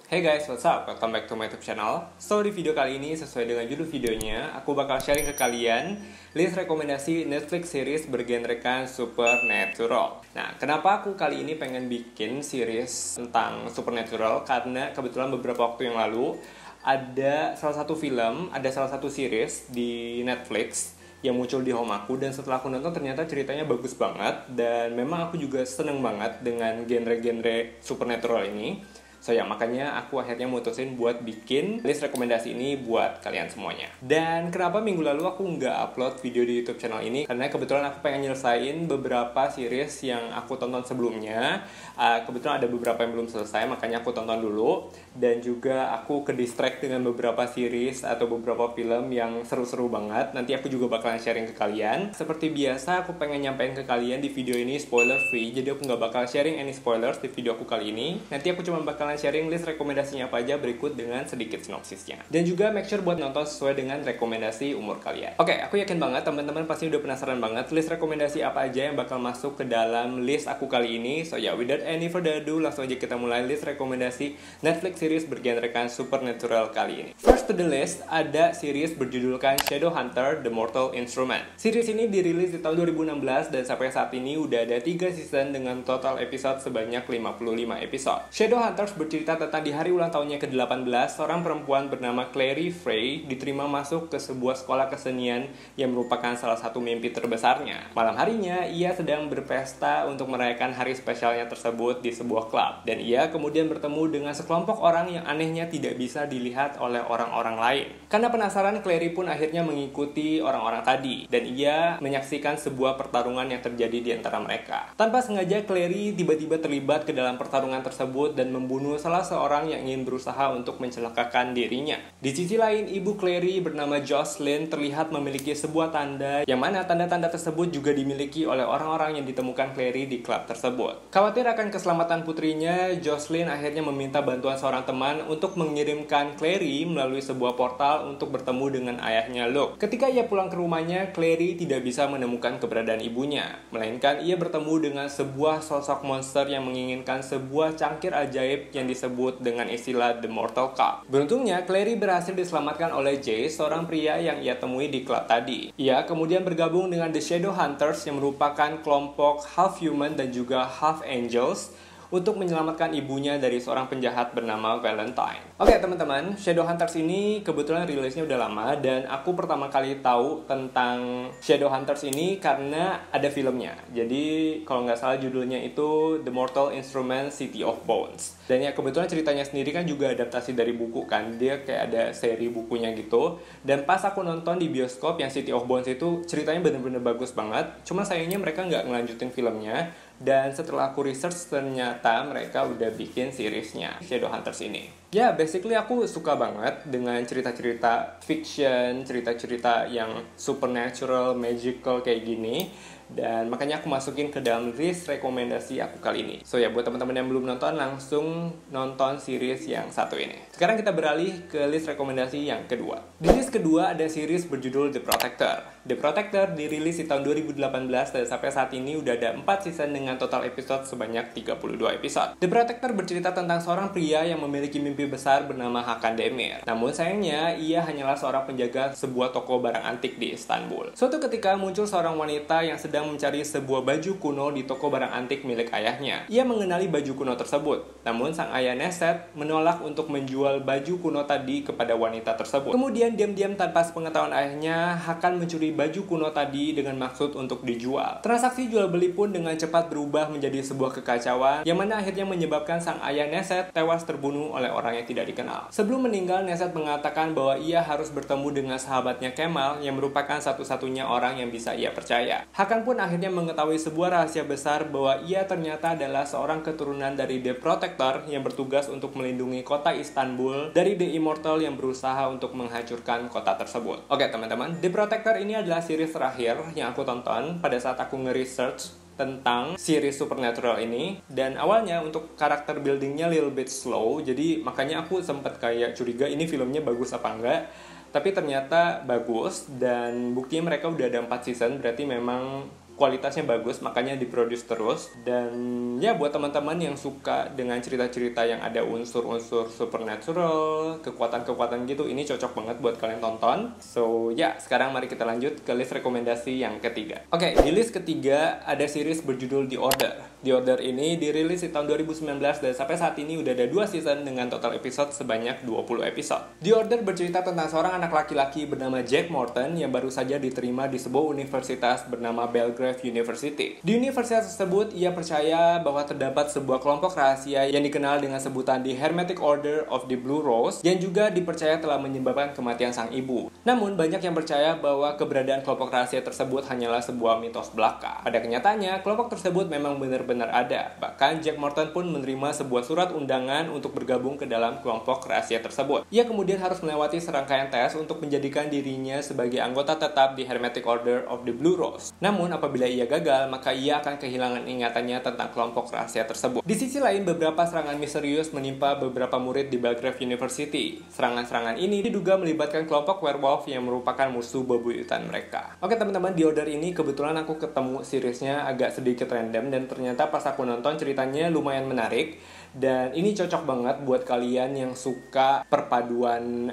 Hey guys, what's up? Welcome back to my YouTube channel. So, di video kali ini, sesuai dengan judul videonya, aku bakal sharing ke kalian list rekomendasi Netflix series bergenrekan supernatural. Nah, kenapa aku kali ini pengen bikin series tentang supernatural? Karena kebetulan beberapa waktu yang lalu ada salah satu series di Netflix yang muncul di home aku, dan setelah aku nonton ternyata ceritanya bagus banget, dan memang aku juga seneng banget dengan genre-genre supernatural ini. So ya, makanya aku akhirnya mutusin buat bikin list rekomendasi ini buat kalian semuanya. Dan kenapa minggu lalu aku nggak upload video di YouTube channel ini? Karena kebetulan aku pengen nyelesain beberapa series yang aku tonton sebelumnya. Kebetulan ada beberapa yang belum selesai, makanya aku tonton dulu. Dan juga aku ke distract dengan beberapa series atau beberapa film yang seru-seru banget. Nanti aku juga bakalan sharing ke kalian. Seperti biasa, aku pengen nyampein ke kalian di video ini spoiler free. Jadi aku nggak bakal sharing any spoilers di video aku kali ini. Nanti aku cuma bakalan sharing list rekomendasinya apa aja berikut dengan sedikit sinopsisnya. Dan juga make sure buat nonton sesuai dengan rekomendasi umur kalian. Oke, aku yakin banget teman-teman pasti udah penasaran banget list rekomendasi apa aja yang bakal masuk ke dalam list aku kali ini. So ya, without any further ado, langsung aja kita mulai list rekomendasi Netflix series bergenrekan supernatural kali ini. First to the list, ada series berjudulkan Shadowhunter: The Mortal Instrument. Series ini dirilis di tahun 2016 dan sampai saat ini udah ada 3 season dengan total episode sebanyak 55 episode. Shadowhunters bercerita tentang di hari ulang tahunnya ke-18, seorang perempuan bernama Clary Frey diterima masuk ke sebuah sekolah kesenian yang merupakan salah satu mimpi terbesarnya. Malam harinya, ia sedang berpesta untuk merayakan hari spesialnya tersebut di sebuah klub, dan ia kemudian bertemu dengan sekelompok orang yang anehnya tidak bisa dilihat oleh orang-orang lain. Karena penasaran, Clary pun akhirnya mengikuti orang-orang tadi, dan ia menyaksikan sebuah pertarungan yang terjadi di antara mereka. Tanpa sengaja, Clary tiba-tiba terlibat ke dalam pertarungan tersebut dan membunuh salah seorang yang ingin berusaha untuk mencelakakan dirinya. Di sisi lain, ibu Clary bernama Jocelyn terlihat memiliki sebuah tanda, yang mana tanda-tanda tersebut juga dimiliki oleh orang-orang yang ditemukan Clary di klub tersebut. Khawatir akan keselamatan putrinya, Jocelyn akhirnya meminta bantuan seorang teman untuk mengirimkan Clary melalui sebuah portal untuk bertemu dengan ayahnya Luke. Ketika ia pulang ke rumahnya, Clary tidak bisa menemukan keberadaan ibunya, melainkan ia bertemu dengan sebuah sosok monster yang menginginkan sebuah cangkir ajaib yang disebut dengan istilah The Mortal Cup. Beruntungnya, Clary berhasil diselamatkan oleh Jay, seorang pria yang ia temui di klub tadi. Ia kemudian bergabung dengan The Shadowhunters yang merupakan kelompok half human dan juga half angels untuk menyelamatkan ibunya dari seorang penjahat bernama Valentine. Oke teman-teman, Shadowhunters ini kebetulan rilisnya udah lama, dan aku pertama kali tahu tentang Shadowhunters ini karena ada filmnya. Jadi kalau nggak salah judulnya itu The Mortal Instrument: City of Bones. Dan ya kebetulan ceritanya sendiri kan juga adaptasi dari buku kan, dia kayak ada seri bukunya gitu. Dan pas aku nonton di bioskop yang City of Bones itu, ceritanya bener-bener bagus banget. Cuma sayangnya mereka nggak ngelanjutin filmnya. Dan setelah aku research, ternyata mereka udah bikin seriesnya Shadowhunters ini. Ya, basically aku suka banget dengan cerita-cerita fiction, cerita-cerita yang supernatural, magical kayak gini. Dan makanya aku masukin ke dalam list rekomendasi aku kali ini. So ya, buat teman-teman yang belum nonton, langsung nonton series yang satu ini. Sekarang kita beralih ke list rekomendasi yang kedua. Di list kedua ada series berjudul The Protector. The Protector dirilis di tahun 2018 dan sampai saat ini udah ada 4 season dengan total episode sebanyak 32 episode. The Protector bercerita tentang seorang pria yang memiliki mimpi besar bernama Hakan Demir. Namun sayangnya, ia hanyalah seorang penjaga sebuah toko barang antik di Istanbul. Suatu ketika muncul seorang wanita yang sedang mencari sebuah baju kuno di toko barang antik milik ayahnya. Ia mengenali baju kuno tersebut, namun sang ayah Neset menolak untuk menjual baju kuno tadi kepada wanita tersebut. Kemudian diam-diam tanpa sepengetahuan ayahnya, Hakan mencuri baju kuno tadi dengan maksud untuk dijual. Transaksi jual beli pun dengan cepat berubah menjadi sebuah kekacauan, yang mana akhirnya menyebabkan sang ayah Neset tewas terbunuh oleh orang yang tidak dikenal. Sebelum meninggal, Neset mengatakan bahwa ia harus bertemu dengan sahabatnya Kemal yang merupakan satu-satunya orang yang bisa ia percaya. Hakan pun akhirnya mengetahui sebuah rahasia besar bahwa ia ternyata adalah seorang keturunan dari The Protector yang bertugas untuk melindungi kota Istanbul dari The Immortal yang berusaha untuk menghancurkan kota tersebut. Oke teman-teman, The Protector ini adalah series terakhir yang aku tonton pada saat aku nge-research tentang series supernatural ini. Dan awalnya untuk karakter buildingnya little bit slow, jadi makanya aku sempat kayak curiga ini filmnya bagus apa enggak. Tapi ternyata bagus, dan buktinya mereka udah ada 4 season, berarti memang kualitasnya bagus, makanya diproduce terus. Dan ya buat teman-teman yang suka dengan cerita-cerita yang ada unsur-unsur supernatural, kekuatan-kekuatan gitu, ini cocok banget buat kalian tonton. So ya, sekarang mari kita lanjut ke list rekomendasi yang ketiga. Oke, di list ketiga ada series berjudul The Order. The Order ini dirilis di tahun 2019 dan sampai saat ini udah ada 2 season dengan total episode sebanyak 20 episode. The Order bercerita tentang seorang anak laki-laki bernama Jack Morton yang baru saja diterima di sebuah universitas bernama Belgrave University. Di universitas tersebut, ia percaya bahwa terdapat sebuah kelompok rahasia yang dikenal dengan sebutan The Hermetic Order of the Blue Rose yang juga dipercaya telah menyebabkan kematian sang ibu. Namun, banyak yang percaya bahwa keberadaan kelompok rahasia tersebut hanyalah sebuah mitos belaka. Pada kenyataannya, kelompok tersebut memang benar-benar ada. Bahkan, Jack Morton pun menerima sebuah surat undangan untuk bergabung ke dalam kelompok rahasia tersebut. Ia kemudian harus melewati serangkaian tes untuk menjadikan dirinya sebagai anggota tetap di Hermetic Order of the Blue Rose. Namun, apabila ia gagal, maka ia akan kehilangan ingatannya tentang kelompok rahasia tersebut. Di sisi lain, beberapa serangan misterius menimpa beberapa murid di Belgrave University. Serangan-serangan ini diduga melibatkan kelompok werewolf yang merupakan musuh bebuyutan mereka. Oke teman-teman, di Order ini kebetulan aku ketemu seriesnya agak sedikit random dan ternyata pas aku nonton ceritanya lumayan menarik. Dan ini cocok banget buat kalian yang suka perpaduan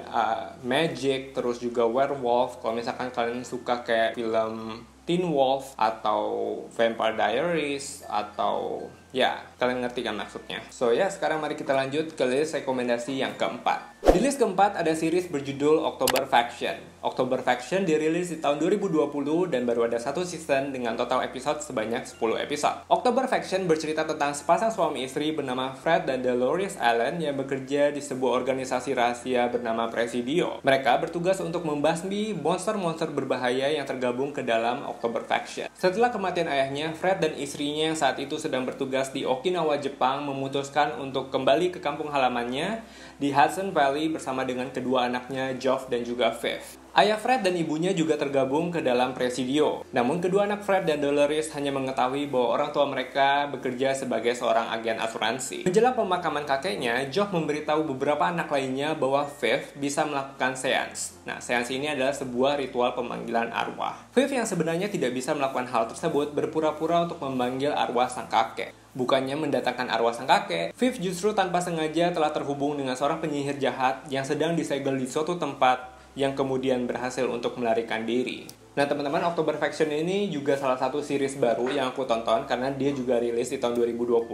magic, terus juga werewolf. Kalau misalkan kalian suka kayak film Teen Wolf atau Vampire Diaries atau ya, kalian ngerti kan maksudnya. So ya, sekarang mari kita lanjut ke list rekomendasi yang keempat. Di list keempat ada series berjudul October Faction. October Faction dirilis di tahun 2020 dan baru ada 1 season dengan total episode sebanyak 10 episode. October Faction bercerita tentang sepasang suami istri bernama Fred dan Dolores Allen yang bekerja di sebuah organisasi rahasia bernama Presidio. Mereka bertugas untuk membasmi monster-monster berbahaya yang tergabung ke dalam October Faction. Setelah kematian ayahnya, Fred dan istrinya yang saat itu sedang bertugas di Okinawa, Jepang, memutuskan untuk kembali ke kampung halamannya di Hudson Valley bersama dengan kedua anaknya, Geoff dan juga Viv. Ayah Fred dan ibunya juga tergabung ke dalam Presidio. Namun kedua anak Fred dan Dolores hanya mengetahui bahwa orang tua mereka bekerja sebagai seorang agen asuransi. Menjelang pemakaman kakeknya, Geoff memberitahu beberapa anak lainnya bahwa Viv bisa melakukan seance. Nah, seance ini adalah sebuah ritual pemanggilan arwah. Viv yang sebenarnya tidak bisa melakukan hal tersebut berpura-pura untuk memanggil arwah sang kakek. Bukannya mendatangkan arwah sang kakek, Viv justru tanpa sengaja telah terhubung dengan seorang penyihir jahat yang sedang disegel di suatu tempat yang kemudian berhasil untuk melarikan diri. Nah teman-teman, October Faction ini juga salah satu series baru yang aku tonton karena dia juga rilis di tahun 2020.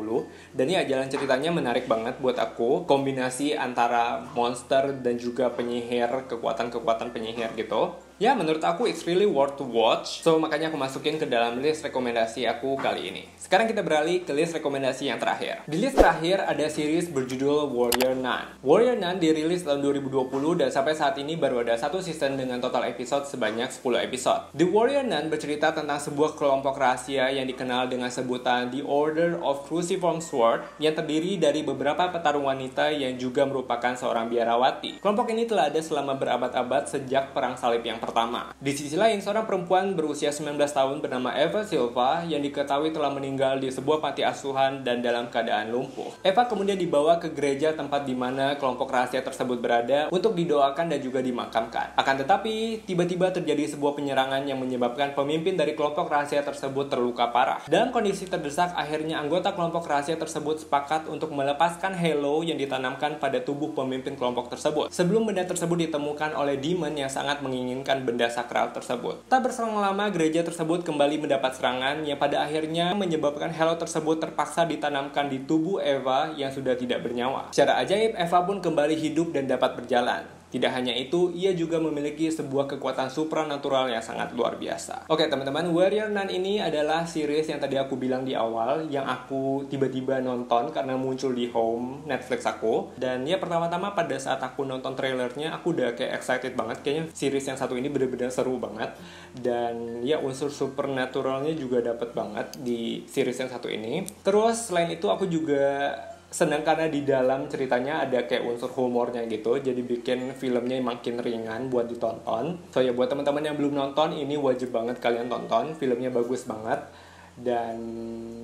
Dan ya, jalan ceritanya menarik banget buat aku. Kombinasi antara monster dan juga penyihir, kekuatan-kekuatan penyihir gitu. Ya, menurut aku it's really worth to watch. So, makanya aku masukin ke dalam list rekomendasi aku kali ini. Sekarang kita beralih ke list rekomendasi yang terakhir. Di list terakhir ada series berjudul Warrior Nun. Warrior Nun dirilis tahun 2020 dan sampai saat ini baru ada 1 season dengan total episode sebanyak 10 episode. The Warrior Nun bercerita tentang sebuah kelompok rahasia yang dikenal dengan sebutan The Order of Cruciform Sword yang terdiri dari beberapa petarung wanita yang juga merupakan seorang biarawati. Kelompok ini telah ada selama berabad-abad sejak Perang Salib yang pertama. Di sisi lain, seorang perempuan berusia 19 tahun bernama Eva Silva yang diketahui telah meninggal di sebuah panti asuhan dan dalam keadaan lumpuh. Eva kemudian dibawa ke gereja tempat di mana kelompok rahasia tersebut berada untuk didoakan dan juga dimakamkan. Akan tetapi, tiba-tiba terjadi sebuah penyerangan yang menyebabkan pemimpin dari kelompok rahasia tersebut terluka parah. Dalam kondisi terdesak, akhirnya anggota kelompok rahasia tersebut sepakat untuk melepaskan halo yang ditanamkan pada tubuh pemimpin kelompok tersebut. Sebelum benda tersebut ditemukan oleh demon yang sangat menginginkan benda sakral tersebut. Tak berselang lama, gereja tersebut kembali mendapat serangan yang pada akhirnya menyebabkan halo tersebut terpaksa ditanamkan di tubuh Eva yang sudah tidak bernyawa. Secara ajaib, Eva pun kembali hidup dan dapat berjalan. Tidak hanya itu, ia juga memiliki sebuah kekuatan supranatural yang sangat luar biasa. Oke teman-teman, Warrior Nun ini adalah series yang tadi aku bilang di awal, yang aku tiba-tiba nonton karena muncul di home Netflix aku. Dan ya pertama-tama pada saat aku nonton trailernya, aku udah kayak excited banget. Kayaknya series yang satu ini bener-bener seru banget. Dan ya unsur supernaturalnya juga dapet banget di series yang satu ini. Terus selain itu aku juga senang karena di dalam ceritanya ada kayak unsur humornya gitu, jadi bikin filmnya makin ringan buat ditonton. So ya buat teman-teman yang belum nonton, ini wajib banget kalian tonton, filmnya bagus banget. Dan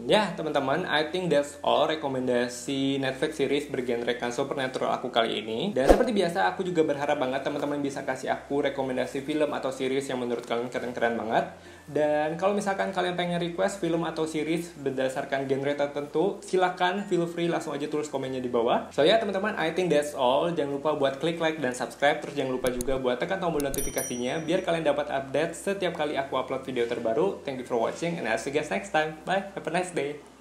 ya teman-teman, I think that's all rekomendasi Netflix series bergenrekan supernatural aku kali ini. Dan seperti biasa, aku juga berharap banget teman-teman bisa kasih aku rekomendasi film atau series yang menurut kalian keren-keren banget. Dan kalau misalkan kalian pengen request film atau series berdasarkan genre tertentu, silahkan feel free langsung aja tulis komennya di bawah. So ya teman-teman, I think that's all. Jangan lupa buat klik like dan subscribe. Terus jangan lupa juga buat tekan tombol notifikasinya biar kalian dapat update setiap kali aku upload video terbaru. Thank you for watching and I'll see you guys next time. Bye, have a nice day.